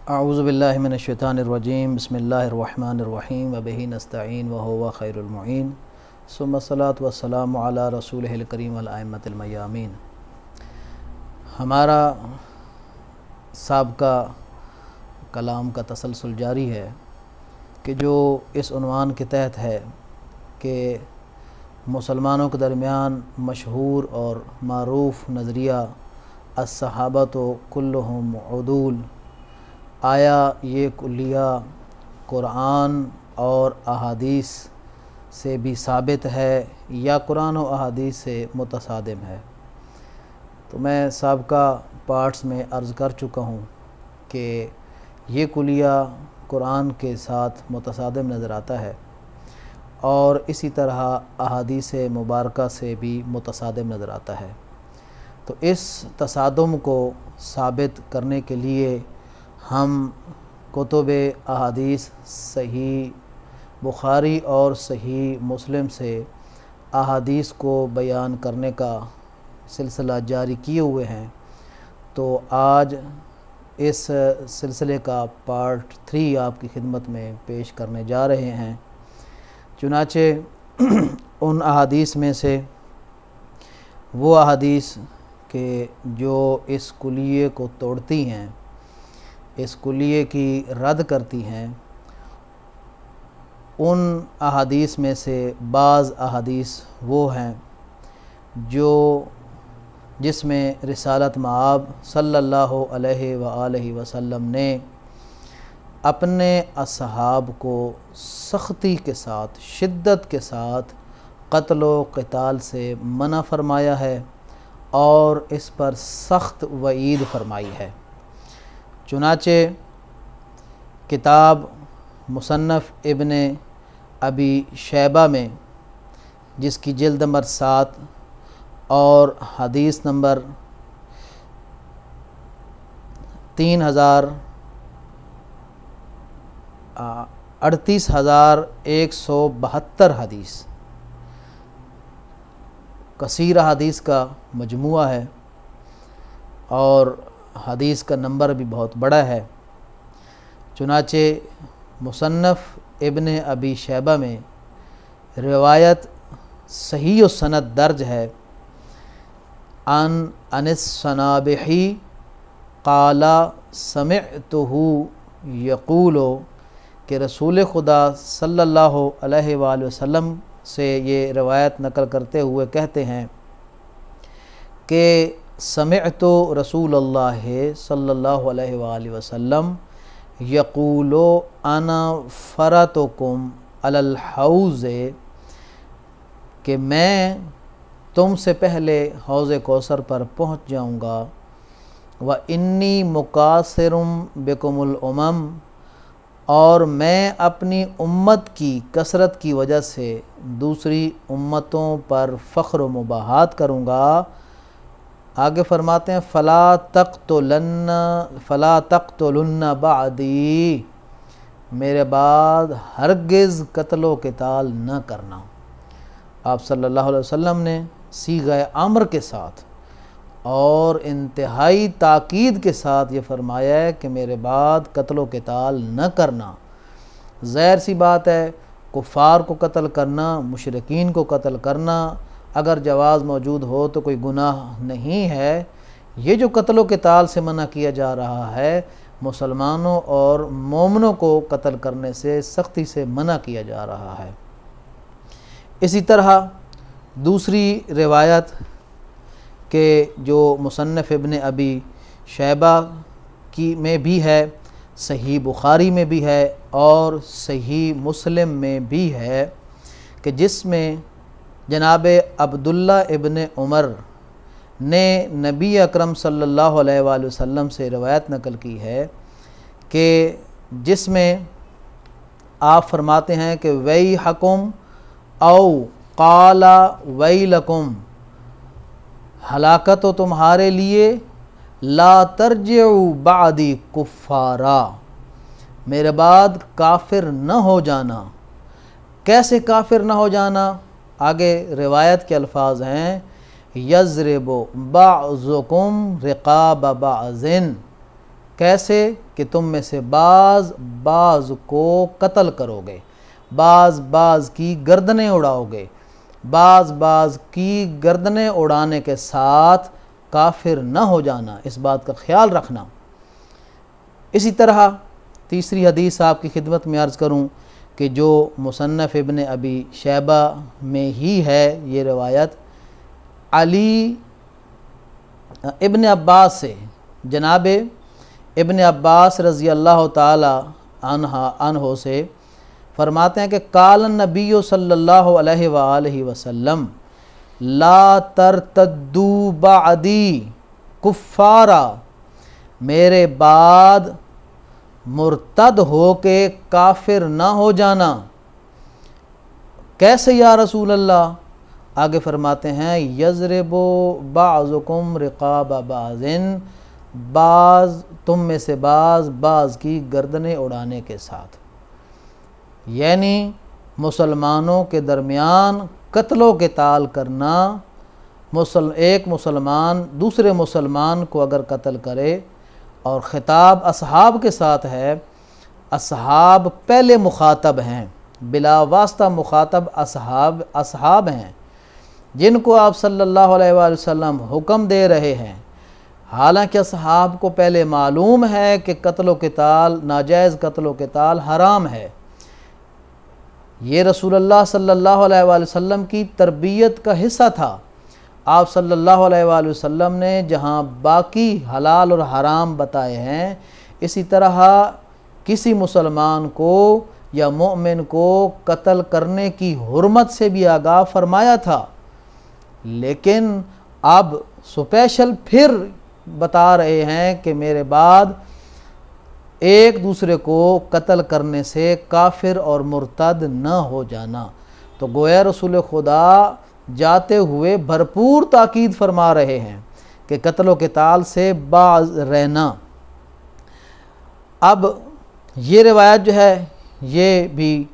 अऊज़ु बिल्लाहि मिनश्शैतानिर्रजीम बिस्मिल्लाहिर्रहमानिर्रहीम व बिही नस्तईन व हुवा खैरुल मुईन सुम्मा सलातु वस्सलामु अला रसूलिहिल करीम वल अइम्मतिल मयामीन। हमारा साबका कलाम का तसलसल जारी है कि जो इस उन्वान के तहत है कि मुसलमानों के दरमियान मशहूर और मारूफ़ नज़रिया अस्सहाबतु कुल्लुहुम उदूल, आया ये कुल्लिया कुरान और अहादीस से भी साबित है या कुरान और अहादीस से मुतसादिम है। तो मैं साबका पार्ट्स में अर्ज़ कर चुका हूँ कि ये कुल्लिया कुरान के साथ मुतसादिम नज़र आता है और इसी तरह अहादीस मुबारका से भी मुतसादिम नज़र आता है। तो इस तसादुम को साबित करने के लिए हम कुतुब अहादीस सही बुखारी और सही मुस्लिम से अहादीस को बयान करने का सिलसिला जारी किए हुए हैं। तो आज इस सिलसिले का पार्ट 3 आपकी खिदमत में पेश करने जा रहे हैं। चुनाचे उन अहादीस में से वो अहादीस के जो इस कुलिये को तोड़ती हैं, इस कुलिये की रद्द करती हैं, उन अहादीस में से बाज़ अहादीस वो हैं जो जिसमें रिसालत मआब सल्लल्लाहु अलैहि व आलिहि वसल्लम ने अपने असहाब को सख्ती के साथ, शिद्दत के साथ क़त्ल व क़िताल से मना फरमाया है और इस पर सख्त वईद फरमाई है। चुनाचे किताब मुसन्नफ़ इब्ने अबी शैबा में, जिसकी जिल्द नंबर 7 और हदीस नंबर 38,172 हदीस, कसीर हदीस का मजमुआ है और हदीस का नंबर भी बहुत बड़ा है। चुनाचे मुसन्नफ़ इब्ने अबी शैबा में रिवायत सही व सनद दर्ज है। अनिस सनाबिही क़ाला समिअतुहु यक़ूलो, कि रसूल खुदा सल्लल्लाहु अलैहि वसल्लम से ये रिवायत नकल करते हुए कहते हैं कि समिअतु रसूलुल्लाह सल्लल्लाहु अलैहि वसल्लम यक़ूलो अना फ़रतुकुम अलल हौज़, कि मैं तुमसे पहले हौज़े कौसर पर पहुँच जाऊँगा। व इन्नी मुकासिरुम बिकुमुल उमम, और मैं अपनी उम्मत की कसरत की वजह से दूसरी उम्मतों पर फ़ख्र व मुबाहात करूँगा। आगे फरमाते हैं फ़ला तक़्तुलुन्ना बादी, मेरे बाद हरगिज़ क़त्ल व क़िताल न करना। आप सल्लल्लाहु अलैहि वसल्लम ने सीग़े अम्र के साथ और इंतहाई ताकीद के साथ ये फरमाया है कि मेरे बाद क़त्ल व क़िताल न करना। ज़ाहिर सी बात है, कुफ़ार को कत्ल करना, मुशरिकीन को कत्ल करना अगर जवाज़ मौजूद हो तो कोई गुनाह नहीं है। ये जो क़त्ल व क़िताल से मना किया जा रहा है, मुसलमानों और मोमिनों को कत्ल करने से सख्ती से मना किया जा रहा है। इसी तरह दूसरी रिवायत के जो मुसन्नफ़ इब्ने अबी शैबा की में भी है, सही बुखारी में भी है और सही मुस्लिम में भी है, कि जिसमें जनाब अब्दुल्ला इब्ने उमर ने नबी अकरम सल्लल्लाहु अलैहि वसल्लम से रिवायत नकल की है कि जिसमें आप फरमाते हैं कि वई हकुम औ काला वई लकुम, हलाकत हो तुम्हारे लिए, ला तरजिउ बादी कुफ़ारा, मेरे बाद काफिर न हो जाना। कैसे काफिर न हो जाना? आगे रिवायत के अल्फाज हैं यज़रिबु बाज़ुकुम रिक़ाब बाज़िन, कैसे कि तुम में से बाज़ को कत्ल करोगे, बाज़ की गर्दनें उड़ाओगे, बाज़ की गर्दनें उड़ाने के साथ काफिर न हो जाना, इस बात का ख्याल रखना। इसी तरह तीसरी हदीस आपकी खिदमत में अर्ज़ करूं कि जो मुसन्नफ़ इब्न अबी शैबा में ही है ये रवायत, अली इब्न अब्बास से, जनाब इब्न अब्बास रज़ी अल्लाह ताला अन्हो से फरमाते हैं कि कालन नबी सल्लल्लाहु अलैहि वसल्लम ला तरतद्दू बादी कुफ़ारा, मेरे बाद मुर्तद हो के काफिर ना हो जाना। कैसे या रसूल अल्लाह? आगे फरमाते हैं यज़रिबु बाज़ुकुम रिक़ाब बाज़िन, बाज़ तुम में से बाज़ की गर्दनें उड़ाने के साथ, यानी मुसलमानों के दरमियान कत्लो क़िताल करना। एक मुसलमान दूसरे मुसलमान को अगर कत्ल करे और ख़िताब असहाब के साथ है, असहाब पहले मुखातब हैं, बिला वास्ता मुखातब असहाब हैं जिनको आप सल्लल्लाहु अलैहि वसल्लम हुक्म दे रहे हैं। हालांकि असहाब को पहले मालूम है कि कत्लो क़िताल, नाजायज़ कत्लो क़िताल हराम है। ये रसूलुल्लाह सल्लल्लाहु अलैहि वसल्लम की तरबियत का हिस्सा था। आप सल्लल्लाहु अलैहि वसल्लम ने जहाँ बाकी हलाल और हराम बताए हैं, इसी तरह किसी मुसलमान को या मोमिन को कत्ल करने की हुर्मत से भी आगाह फरमाया था, लेकिन अब स्पेशल फिर बता रहे हैं कि मेरे बाद एक दूसरे को कत्ल करने से काफिर और मुर्तद न हो जाना। तो गोया रसूल खुदा जाते हुए भरपूर ताकीद फरमा रहे हैं कि कत्ल क़िताल से बाज रहना। अब ये रिवायत जो है ये भी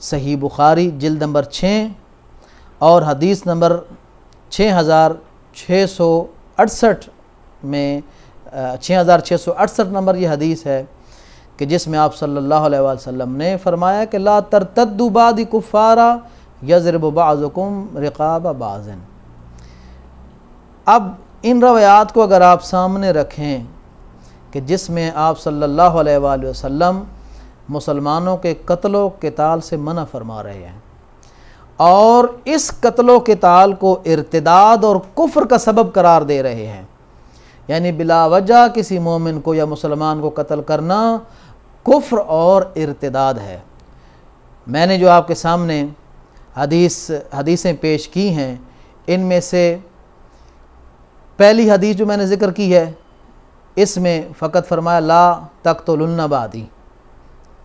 सही बुखारी जिल्द नंबर 6 और हदीस नंबर 6668 में 6668 नंबर ये हदीस है कि जिसमें आप सल्लल्लाहु अलैहि वसल्लम ने फरमाया कि ला तरतद्दू बादी कुफ़ारा यज़रिबु बाज़ुकुम रिक़ाब बाज़िन। अब इन रवायात को अगर आप सामने रखें कि जिसमें आप सल्लल्लाहु अलैहि वसल्लम मुसलमानों के कत्लो क़िताल से मना फरमा रहे हैं और इस कत्लो क़िताल को इर्तिदाद और कुफ्र का सबब करार दे रहे हैं, यानी बिला वजह किसी मोमिन को या मुसलमान को कत्ल करना कुफ्र और इर्तिदाद है। मैंने जो आपके सामने हदीसें पेश की हैं, इनमें से पहली हदीस जो मैंने ज़िक्र की है, इसमें फ़कत फरमाया ला तक़्तुलुन्ना बादी,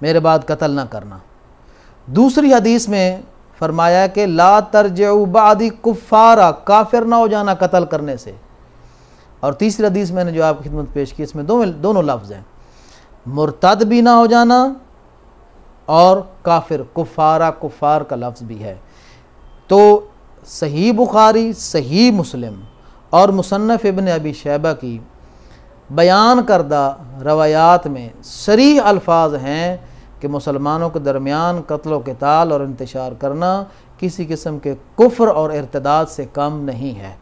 मेरे बाद कत्ल ना करना। दूसरी हदीस में फरमाया कि ला तरजिउ बादी कुफ़ारा, काफिर ना हो जाना कत्ल करने से। और तीसरी हदीस मैंने जो आपकी खिदमत पेश की, इसमें दोनों लफ्ज़ हैं, मुर्तद भी ना हो जाना और काफिर, कुफ़ार का लफ्ज़ भी है। तो सही बुखारी, सही मुस्लिम और मुसन्नफ़ इब्न अबी शैबा की बयान करदा रवायात में सरीह अल्फाज हैं कि मुसलमानों के दरमियान कत्ल क़िताल और इंतशार करना किसी किस्म के कुफ्र और इर्तिदाद से कम नहीं है।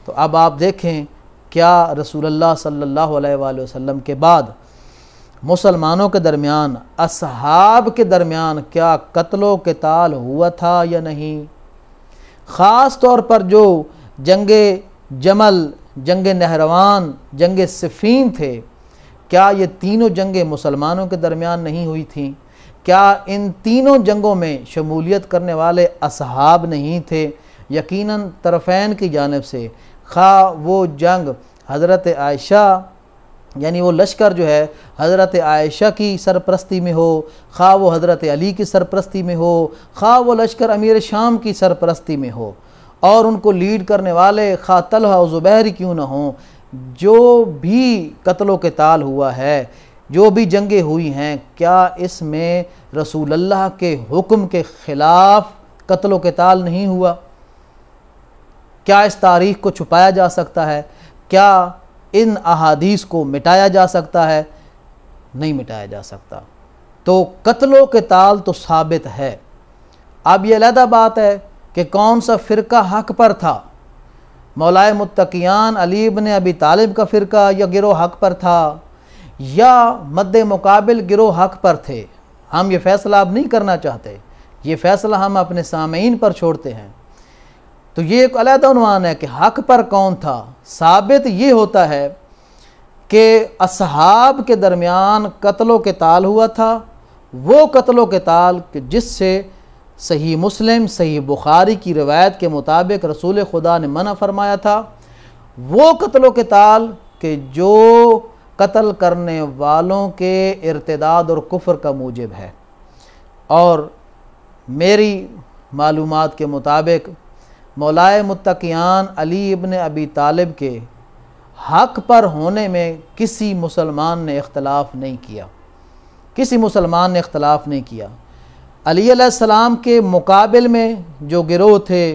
तो अब आप देखें, क्या रसूलुल्लाह सल्लल्लाहु अलैहि वसल्लम के बाद मुसलमानों के दरमियान, असहाब के दरमियान क्या कत्ल क़िताल हुआ था या नहीं? ख़ास तौर पर जो जंगे जमल, जंगे नहरवान, जंगे सिफ़ीन थे, क्या ये तीनों जंगें मुसलमानों के दरमियान नहीं हुई थीं? क्या इन तीनों जंगों में शमूलियत करने वाले असहाब नहीं थे? यकीनन तरफ़ैन की जानिब से, खा वो जंग हज़रत आयशा, यानी वो लश्कर जो है हज़रत आयशा की सरपरस्ती में हो, खा वो हज़रत अली की सरपरस्ती में हो, खा वो लश्कर अमीर शाम की सरपरस्ती में हो, और उनको लीड करने वाले खा तलहा और ज़ुबैर क्यों ना हों, जो भी कत्लो क़िताल हुआ है, जो भी जंगें हुई हैं, क्या इसमें रसूलुल्लाह के हुक्म के ख़िलाफ़ कत्लो क़िताल नहीं हुआ? क्या इस तारीख़ को छुपाया जा सकता है? क्या इन अहादीस को मिटाया जा सकता है? नहीं मिटाया जा सकता। तो कत्लो क़िताल तो साबित है। अब ये अलहदा बात है कि कौन सा फ़िरका हक़ पर था, मौलाए मुत्तकियान अली इब्न अबी तालिब का फ़िरका या गिरोह हक़ पर था, या मद्दे मुकाबिल गिरोह हक़ पर थे। हम ये फ़ैसला अब नहीं करना चाहते, ये फ़ैसला हम अपने सामीन पर छोड़ते हैं। तो ये एक अलहदा उन्वान है कि हक़ पर कौन था। साबित ये होता है कि असहाब के दरमियान कत्लो क़िताल हुआ था, वो कत्लो क़िताल जिससे सही मुस्लिम सही बुखारी की रिवायत के मुताबिक रसूल खुदा ने मना फरमाया था, वो कत्लो क़िताल के जो कत्ल करने वालों के इर्तिदाद और कुफ्र का मूजिब है। और मेरी मालूमात के मुताबिक मौलाए मुत्तकियान अली इब्न अबी तालिब के हक़ पर होने में किसी मुसलमान ने इख्तलाफ नहीं किया, किसी मुसलमान ने इख्तलाफ नहीं किया। अली अलैहिस्सलाम के मुकाबिल में जो गिरोह थे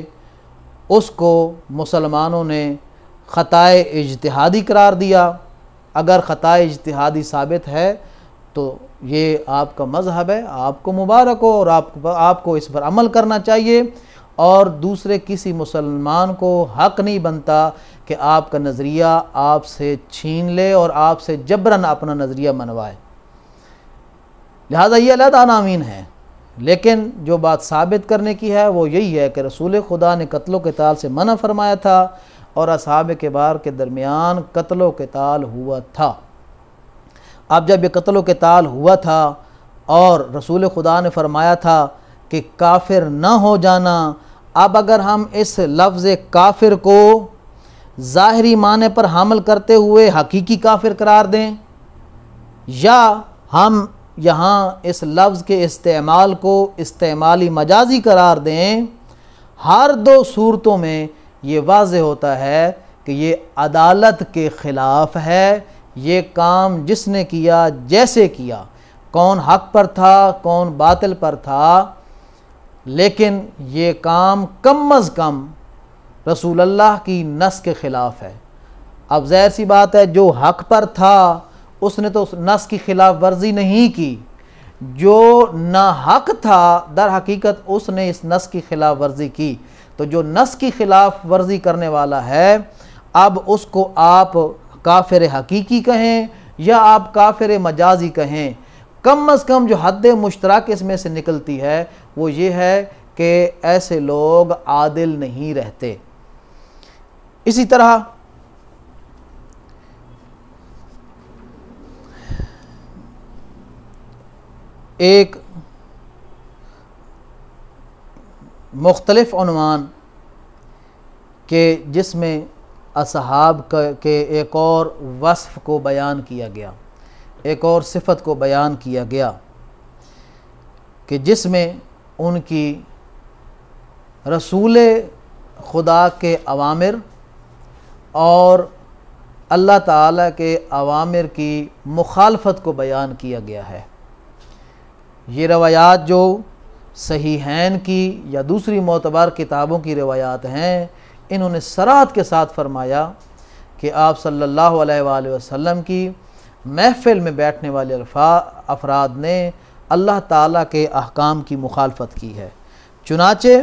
उसको मुसलमानों ने ख़ताए इज्तिहादी करार दिया। अगर ख़ताए इज्तिहादी साबित है तो ये आपका मज़हब है, आपको मुबारक हो और आपको इस पर अमल करना चाहिए। और दूसरे किसी मुसलमान को हक़ नहीं बनता कि आपका नज़रिया आपसे छीन ले और आपसे जबरन अपना नज़रिया मनवाए। लिहाजा ये अलहदा अनामीन है, लेकिन जो बात साबित करने की है वो यही है कि रसूल खुदा ने कत्लो क़िताल से मना फरमाया था और असहाब किबार के दरमियान कत्लो क़िताल हुआ था। अब जब ये कत्लो क़िताल हुआ था और रसूल खुदा ने फरमाया था कि काफिर न हो जाना, अब अगर हम इस लफ्ज़ काफिर को ज़ाहिरी माने पर हामल करते हुए हकीकी काफिर करार दें, या हम यहाँ इस लफ्ज़ के इस्तेमाल को इस्तेमाली मजाजी करार दें, हर दो सूरतों में ये वाज़ेह होता है कि ये अदालत के ख़िलाफ़ है। ये काम जिसने किया जैसे किया, कौन हक़ पर था कौन बातिल पर था, लेकिन ये काम कम अज़ कम रसूलुल्लाह की नस के ख़िलाफ़ है। अब ज़ाहिर सी बात है, जो हक़ पर था उसने तो उस नस की खिलाफ वर्जी नहीं की, जो ना हक़ था दर हकीकत उसने इस नस की खिलाफ वर्जी की। तो जो नस की खिलाफ वर्जी करने वाला है, अब उसको आप काफिर हकीकी कहें या आप काफिर मजाजी कहें, कम अज़ कम जो हद मुश्तरक इसमें से निकलती है वो ये है कि ऐसे लोग आदिल नहीं रहते। इसी तरह एक मुख्तलिफ उन्वान के जिसमें असहाब के एक और वस्फ़ को बयान किया गया, एक और सिफ़त को बयान किया गया कि जिसमें उनकी रसूल खुदा के अवामिर और अल्लाह ताला के अवामिर की मुखालफत को बयान किया गया है। ये रवायात जो सहीहैन की या दूसरी मोतबर किताबों की रवायात हैं, इन्होंने सराहत के साथ फरमाया कि आप सल्लल्लाहु अलैहि वसल्लम की महफ़िल में बैठने वाले अफराद ने अल्लाह ताला के अहकाम की मुखालफत की है। चुनाचे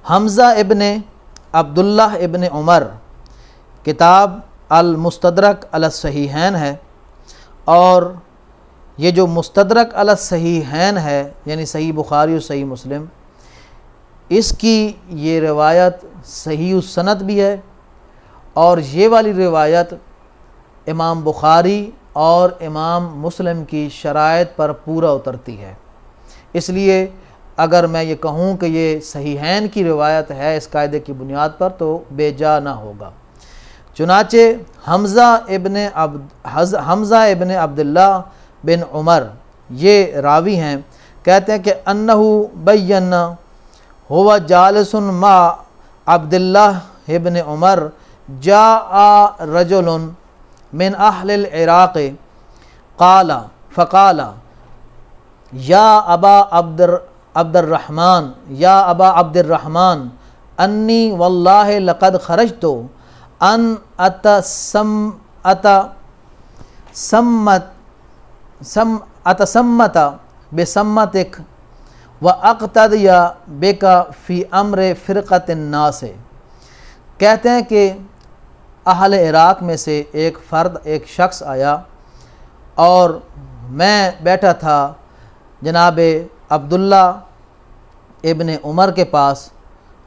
हमज़ा इब्ने अब्दुल्लाह इब्ने उमर किताब अल मुस्तदरक अल सहीहैन है, और ये जो मुस्तदरक अल सहीहैन है यानी सही बुखारी और सही मुस्लिम, इसकी ये रिवायत सही सनद भी है, और ये वाली रिवायत इमाम बुखारी और इमाम मुस्लिम की शराइत पर पूरा उतरती है। इसलिए अगर मैं ये कहूँ कि ये सहीहैन की रिवायत है इस कायदे की बुनियाद पर तो बेजा ना होगा। चुनाचे हमज़ा इब्ने अब्दुल्लाह बिन उमर ये रावी हैं, कहते हैं कि अन्नहु बय्यना हुवा जालिसुन मा अब्दुल्लाह इब्ने उमर जाआ रजुलन मिन अहलिल इराक़ क़ाला फ़क़ाला या अबा अब्दुर्रहमान अन्नी वल्लाहि लक़द ख़रजतु अन अतसम्मत बेसम्मतिक व अक़्तदिया बेका फ़ी अम्र फ़िरक़तिन नास। कहते हैं कि अहल इराक़ में से एक फ़र्द, एक शख्स आया और मैं बैठा था जनाब अब्दुल्ला इब्न उमर के पास।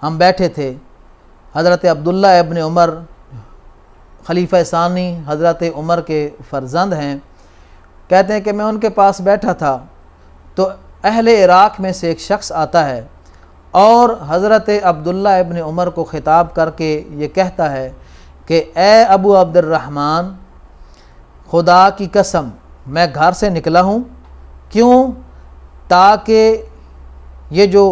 हम बैठे थे। हज़रत अब्दुल्ला इब्न उमर खलीफा सानी हज़रत उमर के फ़र्जंद हैं। कहते हैं कि मैं उनके पास बैठा था तो अहले इराक़ में से एक शख्स आता है और हज़रत अब्दुल्ला इब्न उमर को ख़िताब करके ये कहता है कि ए अबू अब्दुर्रहमान, खुदा की कसम मैं घर से निकला हूँ। क्यों? ताकि ये जो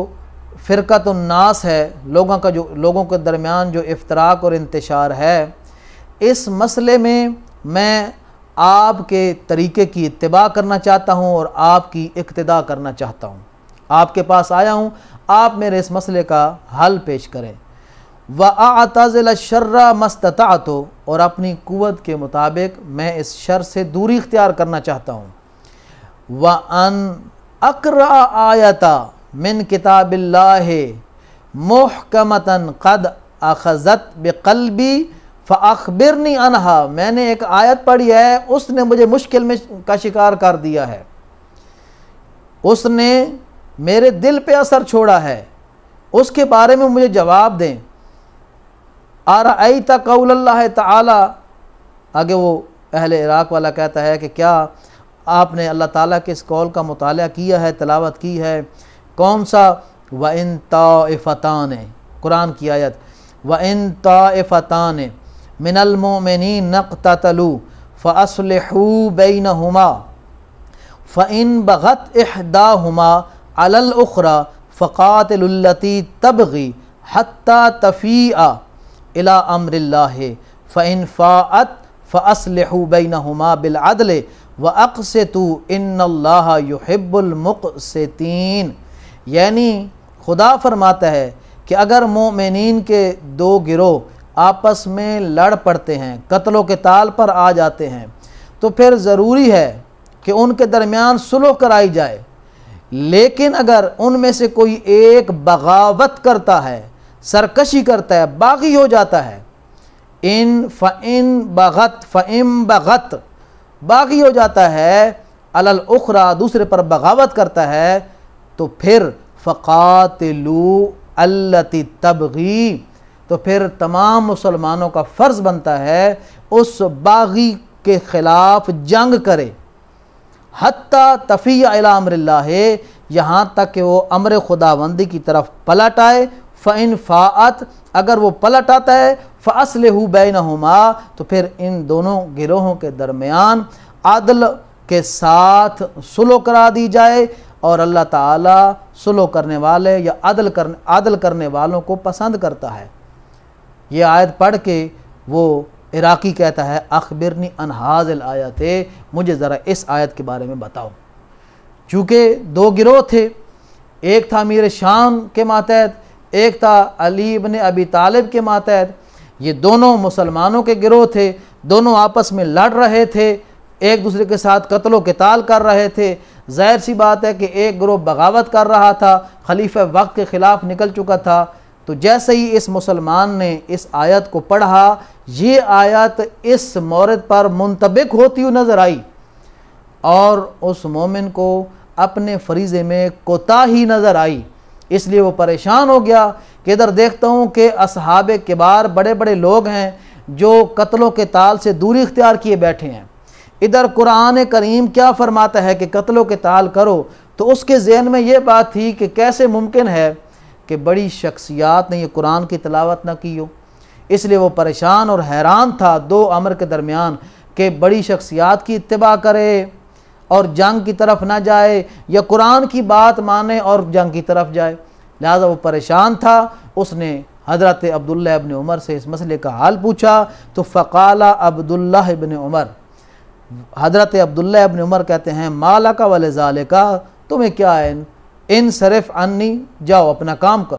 फ़िरक़तुन नास है, लोगों के दरमियान जो इफ्तराक और इंतशार है, इस मसले में मैं आपके तरीक़े की इत्तिबा करना चाहता हूँ और आपकी इक्तिदा करना चाहता हूँ। आपके पास आया हूँ, आप मेरे इस मसले का हल पेश करें। व अअतज़िल शर्रा मस्तताअतु, और अपनी कुव्वत के मुताबिक मैं इस शर से दूरी इख्तियार करना चाहता हूँ। व अन अक़रा आयता मिन किताबिल्लाहि मुहकमतन क़द अख़ज़त बिक़ल्बी फ़अख़बिरनी अनहा। मैंने एक आयत पढ़ी है, उसने मुझे मुश्किल में का शिकार कर दिया है, उसने मेरे दिल पे असर छोड़ा है, उसके बारे में मुझे जवाब दें। अरअयता क़ौलल्लाहि तआला, आगे वो अहले इराक़ वाला कहता है कि क्या आपने अल्लाह ताला के इस कौल का मुताला किया है, तिलावत की है? कौन सा? व इन ताइफ़तान, कुरान की आयत, व इन ताइफ़तान मिनल मोमिनीन नक़ततलू फ़अस्लिहू बैनहुमा फ़इन बग़त इहदाहुमा अलल उख़रा फ़क़ातिलुल्लती तबग़ी हत्ता तफ़ीअ इला अम्रिल्लाहि फ़इन फ़ाअत फ़अस्लिहू बैनहुमा बिल अदल व अक़सितू इन्नल्लाहा युहिब्बुल मुक़सितीन। यानी खुदा फरमाता है कि अगर मोमिनीन के दो गिरोह आपस में लड़ पड़ते हैं, कत्लो के ताल पर आ जाते हैं, तो फिर ज़रूरी है कि उनके दरमियान सुलह कराई जाए। लेकिन अगर उनमें से कोई एक बगावत करता है, सरकशी करता है, बागी हो जाता है, फ़इन बग़त बागी हो जाता है, अलल उख़रा दूसरे पर बगावत करता है, तो फिर फ़क़ातिलू अल्लती तबग़ी, तो फिर तमाम मुसलमानों का फ़र्ज़ बनता है उस बागी के ख़िलाफ़ जंग करे। हत्ता तफ़ीअ इला अम्रिल्लाहि, यहाँ तक कि वो अम्र खुदाबंदी की तरफ पलट आए। फ़इन फ़ाअत, अगर वो पलट आता है, फ़अस्लिहू बैनहुमा, तो फिर इन दोनों गिरोहों के दरमियान अदल के साथ सुलह करा दी जाए। और अल्लाह ताला सुलह करने वाले या अदल करने वालों को पसंद करता है। ये आयत पढ़ के वो इराक़ी कहता है अख़बिरनी अन हाज़िल आयत, मुझे ज़रा इस आयत के बारे में बताओ। चूँकि दो गिरोह थे, एक था अमीर शाम के मातहत, एक था अली इब्न अबी तालिब के मातहत। ये दोनों मुसलमानों के गिरोह थे, दोनों आपस में लड़ रहे थे, एक दूसरे के साथ कत्लो क़िताल कर रहे थे। ज़ाहिर सी बात है कि एक गिरोह बगावत कर रहा था, खलीफा वक्त के ख़िलाफ़ निकल चुका था। तो जैसे ही इस मुसलमान ने इस आयत को पढ़ा, ये आयत इस मौरद पर मुंतबिक होती हुई नज़र आई और उस मोमिन को अपने फरीज़े में कोताही नज़र आई। इसलिए वो परेशान हो गया कि इधर देखता हूँ कि असहाबे किबार बड़े बड़े लोग हैं जो कत्लो के ताल से दूरी इख्तियार किए बैठे हैं, इधर कुरान करीम क्या फरमाता है कि कत्लो के ताल करो। तो उसके ज़हन में ये बात थी कि कैसे मुमकिन है कि बड़ी शख्सियात ने ये कुरान की तिलावत ना की हो। इसलिए वो परेशान और हैरान था दो अमर के दरमियान कि बड़ी शख्सियात की इत्तिबा करे और जंग की तरफ ना जाए, या कुरान की बात माने और जंग की तरफ जाए। लिहाजा वो परेशान था। उसने हज़रत अब्दुल्ला इब्न उमर से इस मसले का हाल पूछा। तो फ़क़ाला अब्दुल्ला इब्न उमर, हज़रत अब्दुल्ला इब्न उमर कहते हैं माला का वले ज़ालिका, तुम्हें क्या है, इन सरफ़ अन्नी, जाओ अपना काम करो।